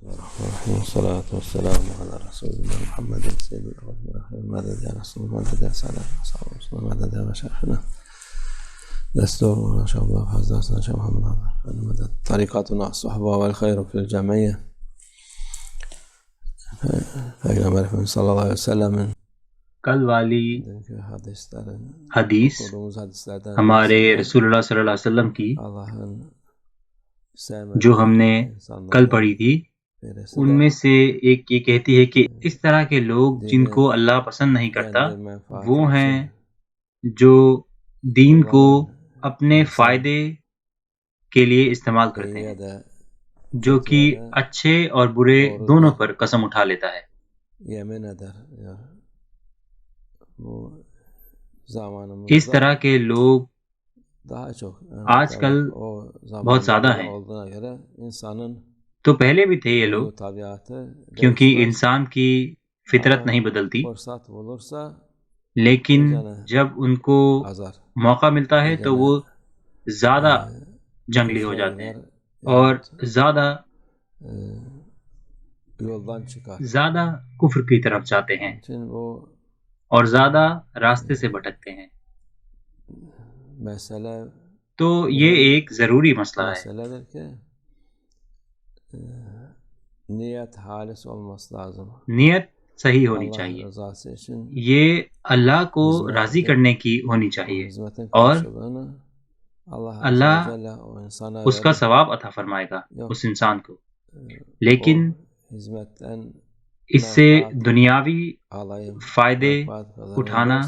الرحمن والصلاة والسلام على رسول الله محمد سيد الأولين والآخرين مدد يا رسول الله مدد يا سلام أصحاب رسول الله مدد يا مشايخنا دستور ما شاء الله حضرتنا شيخ محمد هذا مدد طريقتنا الصحبة والخير في الجمعية فإلى مرحبا صلى الله عليه وسلم. کل والی حدیث ہمارے رسول اللہ صلی اللہ علیہ وسلم کی جو ہم نے کل پڑھی تھی، ان میں سے ایک یہ کہتی ہے کہ اس طرح کے لوگ جن کو اللہ پسند نہیں کرتا وہ ہیں جو دین کو اپنے فائدے کے لیے استعمال کرتے ہیں، جو کہ اچھے اور برے دونوں پر قسم اٹھا لیتا ہے. اس طرح کے لوگ آج کل بہت زیادہ ہیں. تو پہلے بھی تھے یہ لوگ، کیونکہ انسان کی فطرت نہیں بدلتی، لیکن جب ان کو موقع ملتا ہے تو وہ زیادہ جنگلی ہو جاتے ہیں اور زیادہ کفر کی طرف جاتے ہیں اور زیادہ راستے سے بھٹکتے ہیں. تو یہ ایک ضروری مسئلہ ہے. نیت صحیح ہونی چاہیے، یہ اللہ کو راضی کرنے کی ہونی چاہیے اور اللہ اس کا ثواب عطا فرمائے گا اس انسان کو. لیکن اس سے دنیاوی فائدے اٹھانا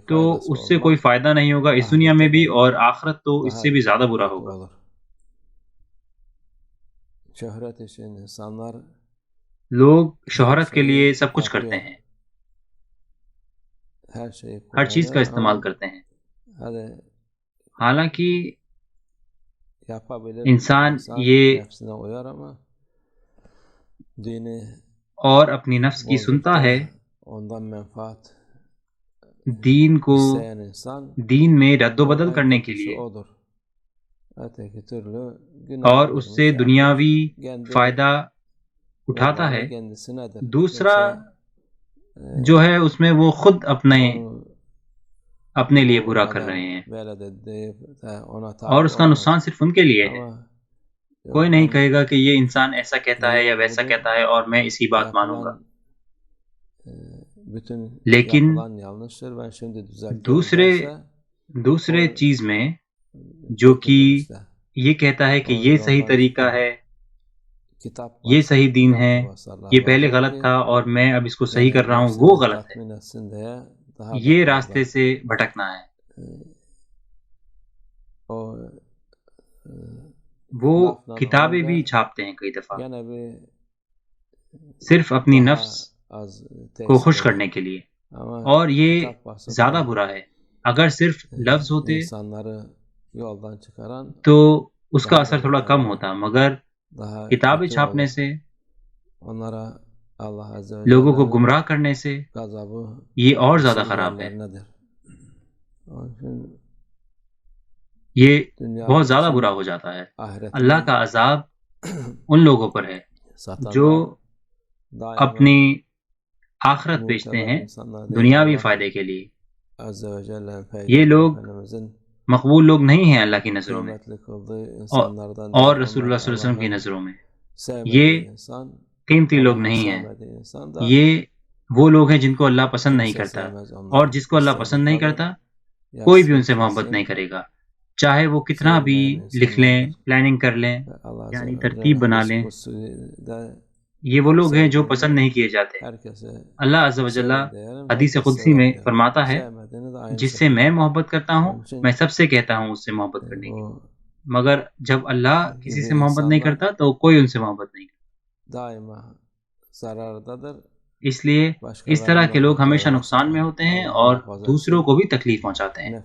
تو اس سے کوئی فائدہ نہیں ہوگا اس دنیا میں بھی، اور آخرت تو اس سے بھی زیادہ برا ہوگا. لوگ شہرت کے لیے سب کچھ کرتے ہیں، ہر چیز کا استعمال کرتے ہیں، حالانکہ انسان یہ اور اپنی نفس کی سنتا ہے، دین میں رد و بدل کرنے کے لیے اور اس سے دنیاوی فائدہ اٹھاتا ہے. دوسرا جو ہے اس میں وہ خود اپنے لیے برا کر رہے ہیں اور اس کا نقصان صرف ان کے لیے ہے. کوئی نہیں کہے گا کہ یہ انسان ایسا کہتا ہے یا ویسا کہتا ہے اور میں اسی بات مانوں گا. لیکن دوسرے چیز میں جو کہ یہ کہتا ہے کہ یہ صحیح طریقہ ہے، یہ صحیح دین ہے، یہ پہلے غلط تھا اور میں اب اس کو صحیح کر رہا ہوں، وہ غلط ہے. یہ راستے سے بھٹکنا ہے. وہ کتابیں بھی چھاپتے ہیں کئی دفعہ صرف اپنی نفس کو خوش کرنے کے لیے، اور یہ زیادہ برا ہے. اگر صرف لفظ ہوتے تو اس کا اثر تھوڑا کم ہوتا، مگر کتابیں چھاپنے سے، لوگوں کو گمراہ کرنے سے یہ اور زیادہ خراب ہے. یہ بہت زیادہ برا ہو جاتا ہے. اللہ کا عذاب ان لوگوں پر ہے جو اپنی آخرت بیچتے ہیں دنیاوی فائدے کے لیے. یہ لوگ مقبول لوگ نہیں ہیں اللہ کی نظروں میں اور رسول اللہ صلی اللہ علیہ وسلم کی نظروں میں. یہ قیمتی لوگ نہیں ہیں. یہ وہ لوگ ہیں جن کو اللہ پسند نہیں کرتا، اور جس کو اللہ پسند نہیں کرتا کوئی بھی ان سے محبت نہیں کرے گا، چاہے وہ کتنا بھی لکھ لیں، پلاننگ کر لیں، یعنی ترتیب بنا لیں. یہ وہ لوگ ہیں جو پسند نہیں کیے جاتے. اللہ عز و جل حدیث قدسی میں فرماتا ہے جس سے میں محبت کرتا ہوں میں سب سے کہتا ہوں اس سے محبت کرنے کی، مگر جب اللہ کسی سے محبت نہیں کرتا تو کوئی ان سے محبت نہیں کرتا. اس لیے اس طرح کے لوگ ہمیشہ نقصان میں ہوتے ہیں اور دوسروں کو بھی تکلیف پہنچاتے ہیں.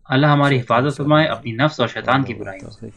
اللہ ہماری حفاظت فرمائے اپنی نفس اور شیطان کی برائیوں سے.